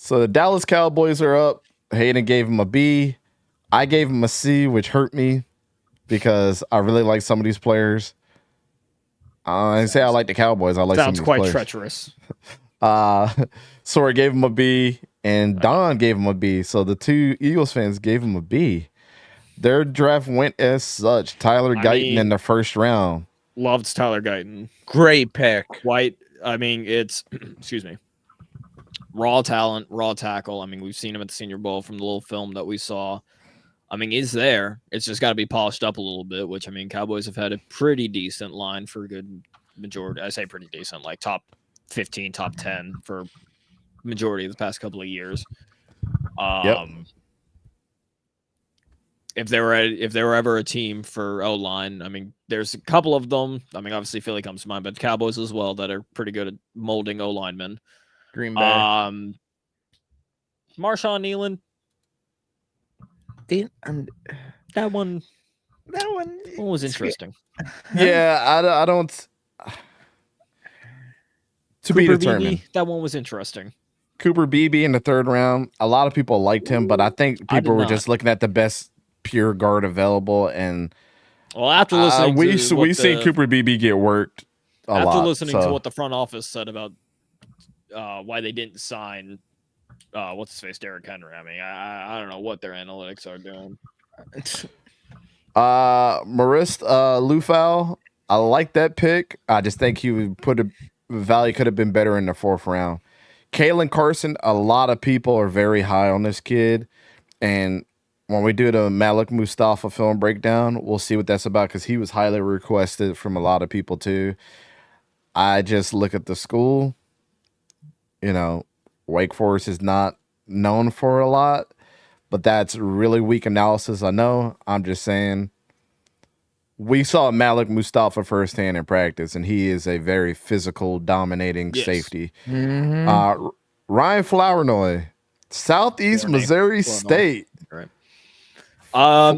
So the Dallas Cowboys are up. Hayden gave him a B. I gave him a C, which hurt me because I really like some of these players. I say I like the Cowboys. I like some of Sounds these quite players. treacherous. Sora gave him a B, and Don gave him a B. So the two Eagles fans gave him a B. Their draft went as such. Tyler Guyton in the first round. Loved Tyler Guyton. Great pick. It's excuse me. Raw talent, raw tackle. I mean, we've seen him at the Senior Bowl from the little film that we saw. I mean, he's there. It's just got to be polished up a little bit, which, I mean, Cowboys have had a pretty decent line for a good majority. I say pretty decent, like top 15, top 10 for majority of the past couple of years. If there were ever a team for O-line, I mean, there's a couple of them. I mean, obviously Philly comes to mind, but Cowboys as well that are pretty good at molding O-linemen. Green Bay. Marshawn Kneeland. That one was interesting. Yeah, I don't. To be determined. That one was interesting. Cooper Beebe in the third round. A lot of people liked him, but I think people were just looking at the best pure guard available. And after listening, we've seen Cooper Beebe get worked a lot. After listening to what the front office said about why they didn't sign what's his face, Derrick Henry. I mean, I don't know what their analytics are doing. Maurice Lufau, I like that pick. I just think he would value could have been better in the fourth round. Kalen Carson, a lot of people are very high on this kid, and when we do the Malik Mustafa film breakdown, we'll see what that's about because he was highly requested from a lot of people too. I just look at the school. You know, Wake Forest is not known for a lot, but that's really weak analysis. I know. I'm just saying. We saw Malik Mustafa firsthand in practice, and he is a very physical, dominating safety. Mm-hmm. Ryan Flournoy, Southeast Missouri State. Right.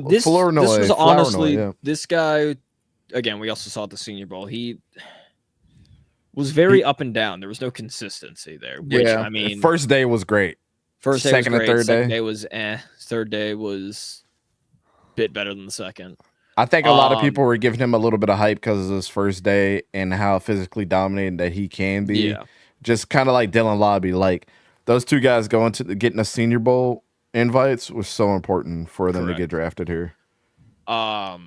This was honestly this guy. Again, we also saw at the Senior Bowl. He was very up and down. There was no consistency there. Which, I mean, first day was great. First day second was great. and third Second day was Third day was a bit better than the second. I think a lot of people were giving him a little bit of hype because of his first day and how physically dominating that he can be. Yeah. Just kind of like Dylan Lobby. Like those two guys going to getting a Senior Bowl invites was so important for them to get drafted here. I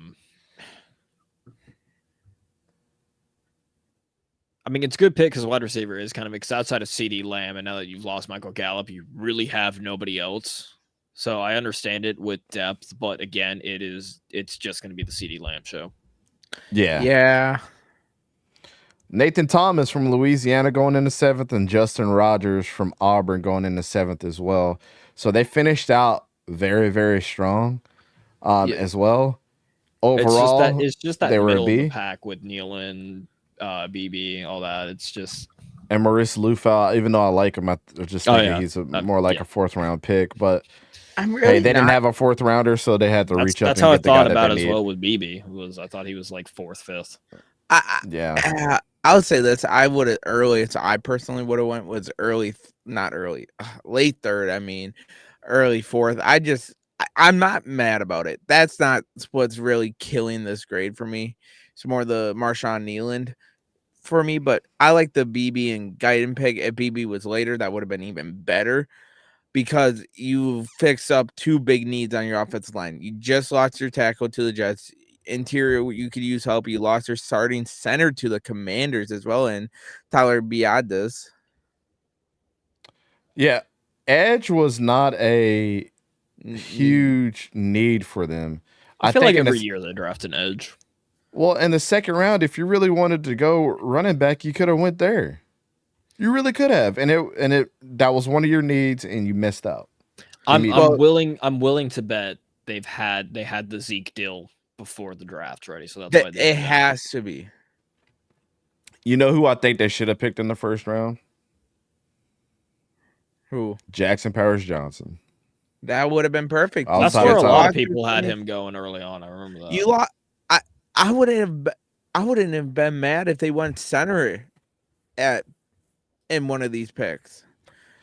mean, it's a good pick because wide receiver is kind of because outside of CeeDee Lamb, and now that you've lost Michael Gallup, you really have nobody else. So I understand it with depth, but again, it's just going to be the CeeDee Lamb show. Yeah. Nathan Thomas from Louisiana going in the 7th, and Justin Rogers from Auburn going in the 7th as well. So they finished out very, very strong as well. Overall, it's just that they were middle a B. of the pack with Nealon, BB, all that. It's just. And Maurice Lufau, even though I like him, I just think he's more like a 4th round pick, but. They didn't have a 4th rounder, so they had to reach up. That's how I thought about it as well with BB. I thought he was like 4th, 5th. I would say this. I would have I personally would have went was late 3rd. I mean, early 4th. I'm not mad about it. That's not what's really killing this grade for me. It's more the Marshawn Kneeland for me. But I like the BB and Guyton pick. If BB was later, that would have been even better. Because you fix up 2 big needs on your offensive line. You just lost your tackle to the Jets. Interior, you could use help. You lost your starting center to the Commanders as well, and Tyler Biadasz. Yeah, edge was not a huge need for them. I feel like every year they draft an edge. Well, in the 2nd round, if you really wanted to go running back, you could have went there. You really could have, and that was one of your needs, and you missed out. I'm willing to bet they had the Zeke deal before the draft ready, so that's why it has to be. You know who I think they should have picked in the 1st round? Who? Jackson Powers Johnson. That would have been perfect. That's where a lot of people had him going early on. I remember that. I wouldn't have been mad if they went center in one of these picks.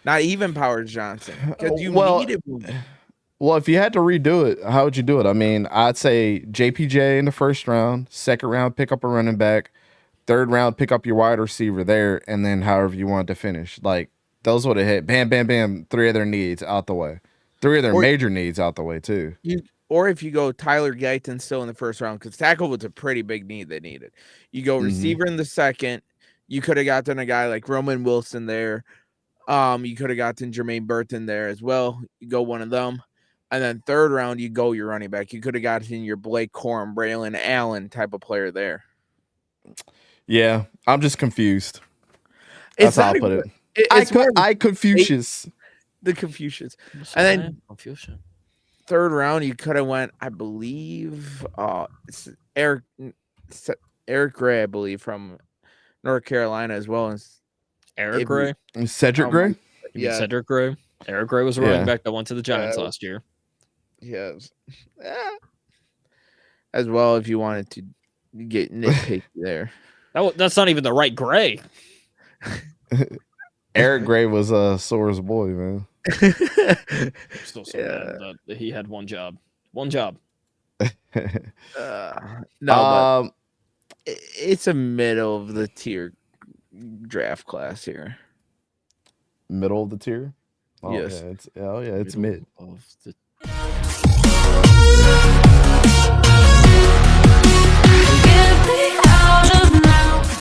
Not even Powers Johnson. Because you Well, needed Well, if you had to redo it, how would you do it? I mean, I'd say JPJ in the first round, second round, pick up a running back, third round, pick up your wide receiver there, and then however you want to finish. Like, those would have hit bam, bam, bam, three of their needs out the way. Three of their major needs out the way, too. Or if you go Tyler Guyton still in the first round, because tackle was a pretty big need they needed. You go receiver in the second. You could have gotten a guy like Roman Wilson there. You could have gotten Jermaine Burton there as well. You go one of them. And then third round, you go your running back. You could have gotten your Blake Corum, Braylon Allen type of player there. Yeah, I'm just confused. That's how I'll put it. I Confucius. The Confucius. And then Confucius. Third round, you could have went, I believe, Eric Gray, I believe, from North Carolina as well as Eric Gray, Cedric Gray. Yeah, Cedric Gray. Eric Gray was a running back that went to the Giants last year. Yes, as well if you wanted to get nitpicky there. That's not even the right Gray. Eric Gray was Sora's boy, man. Still so mad that he had one job. One job. But it's a middle of the tier draft class here. Middle of the tier? Oh, yes. Yeah, it's mid. Of the